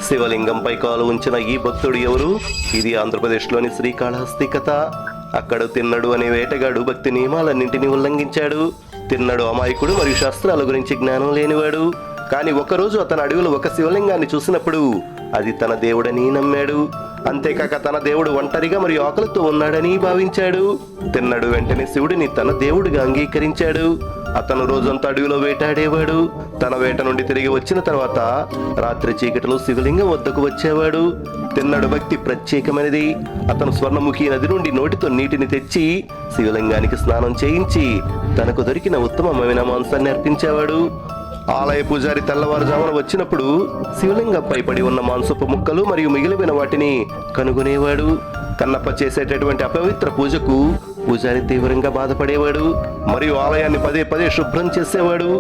శివలింగంపై కాలు ఉంచిన ఈ భక్తుడు ఎవరు? ఇది ఆంధ్రప్రదేశ్లోని శ్రీకాళహస్తి కథ. అక్కడ తిన్నడు అనే వేటగాడు భక్తి నియమాలన్నింటినీ ఉల్లంఘించాడు. తిన్నడు అమాయకుడు మరియు శాస్త్రాల గురించి జ్ఞానం లేనివాడు. కానీ ఒకరోజు అతను అడవిలో ఒక శివలింగాన్ని చూసినప్పుడు అది తన దేవుడని నమ్మాడు. అంతేకాక తన దేవుడు ఒంటరిగా మరియు ఆకలితో ఉన్నాడని భావించాడు. తిన్నడు వెంటనే శివుడిని తన దేవుడిగా అంగీకరించాడు. అతను రోజంతా అడవిలో వేటాడేవాడు. తన వేట నుండి తిరిగి వచ్చిన తర్వాత రాత్రి చీకటిలో శివలింగం వద్దకు వచ్చేవాడు. తిన్నడు భక్తి ప్రత్యేకమైనది. అతను స్వర్ణముఖి నది నుండి నోటితో నీటిని తెచ్చి శివలింగానికి స్నానం చేయించి తనకు దొరికిన ఉత్తమమైన మాంసాన్ని అర్పించేవాడు. ఆలయ పూజారి తెల్లవారుజామున వచ్చినప్పుడు శివలింగంపై పడి ఉన్న మాంసపు ముక్కలు మరియు మిగిలిన వాటిని కనుగొనేవాడు. కన్నప్ప చేసేటటువంటి అపవిత్ర పూజకు పూజారి తీవ్రంగా బాధపడేవాడు మరియు ఆలయాన్ని పదే పదే శుభ్రం చేసేవాడు.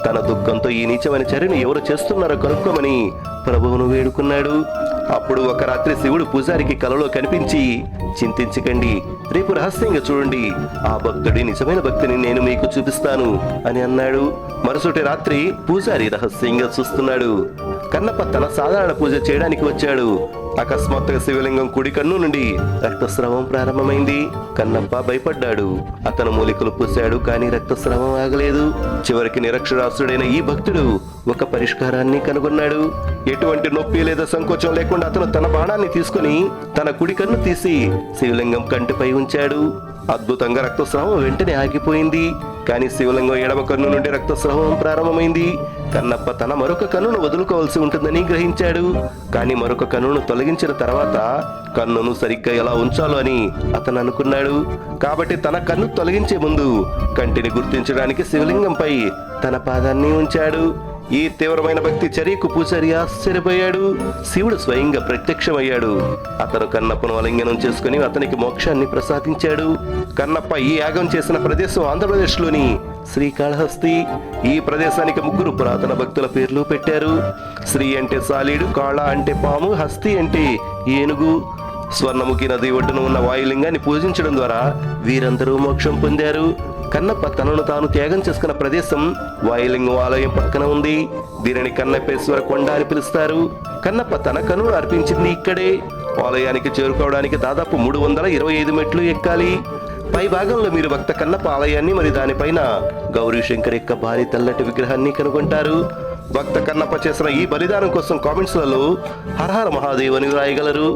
తన దుఃఖంతో ఈ నీచమైన చర్యను ఎవరు చేస్తున్నారో కనుక్కోమని ప్రభువును వేడుకున్నాడు. అప్పుడు ఒక రాత్రి శివుడు పూజారికి కలలో కనిపించి, చింతించకండి, రేపు రహస్యంగా చూడండి, ఆ భక్తుడి నిజమైన భక్తిని నేను మీకు చూపిస్తాను అని అన్నాడు. మరుసటి రాత్రి పూజారి రహస్యంగా చూస్తున్నాడు. కన్నప్ప తన సాధారణ పూజ చేయడానికి వచ్చాడు. అకస్మాత్తుగా శివలింగం కుడి కన్ను నుండి రక్తస్రావం ప్రారంభమైంది. కన్నప్ప భయపడ్డాడు. అతను మూలికలు పూశాడు, కానీ రక్తస్రావం ఆగలేదు. చివరికి నిరక్షరాస్యుడైన ఈ భక్తుడు ఒక పరిష్కారాన్ని కనుగొన్నాడు. ఎటువంటి నొప్పి లేదా సంకోచం లేకుండా అతను తన బాణాన్ని తీసుకుని తన కుడి కన్ను తీసి శివలింగం కంటిపై ఉంచాడు. అద్భుతంగా రక్తస్రావం వెంటనే ఆగిపోయింది. కానీ శివలింగం ఎడమ కన్ను నుండి రక్తస్రావం ప్రారంభమైంది. కన్నప్ప తన మరొక కన్నును వదులుకోవాల్సి ఉంటుందని గ్రహించాడు. కానీ మరొక కన్నును తొలగించిన తర్వాత కన్నును సరిగ్గా ఎలా ఉంచాలో అని అతను అనుకున్నాడు. కాబట్టి తన కన్ను తొలగించే ముందు కంటిని గుర్తించడానికి శివలింగంపై తన పాదాన్ని ఉంచాడు. ఈ తీవ్రమైన భక్తి చర్యకు పూజారి ఆశ్చర్యపోయాడు. శివుడు స్వయంగా ప్రత్యక్షమయ్యాడు. అతను కన్నప్పను ఆలింగనం చేసుకుని అతనికి మోక్షాన్ని ప్రసాదించాడు. కన్నప్ప ఈ యాగం చేసిన ప్రదేశం ఆంధ్రప్రదేశ్లోని శ్రీకాళహస్తి. ఈ ప్రదేశానికి 3 పురాతన భక్తుల పేర్లు పెట్టారు. శ్రీ అంటే సాలీడు, కాళ అంటే పాము, హస్తి అంటే ఏనుగు. స్వర్ణముఖి నది ఒడ్డున ఉన్న వాయులింగాన్ని పూజించడం ద్వారా వీరందరూ మోక్షం పొందారు. కన్నప్ప తనను తాను త్యాగం చేసుకున్న ప్రదేశం వాయులింగం ఆలయం పక్కన ఉంది. దీనిని కన్నప్పేశ్వర కొండ అని పిలుస్తారు. కన్నప్ప తన కన్నును అర్పించింది ఇక్కడే. ఆలయానికి చేరుకోవడానికి దాదాపు 325 మెట్లు ఎక్కాలి. పై భాగంలో మీరు భక్త కన్నప్ప ఆలయాన్ని మరియు దానిపైన గౌరీ శంకర్ యొక్క భారీ తెల్లటి విగ్రహాన్ని కనుగొంటారు. భక్త కన్నప్ప చేసిన ఈ బలిదానం కోసం కామెంట్స్లలో హర హర మహాదేవ్ అని రాయగలరు.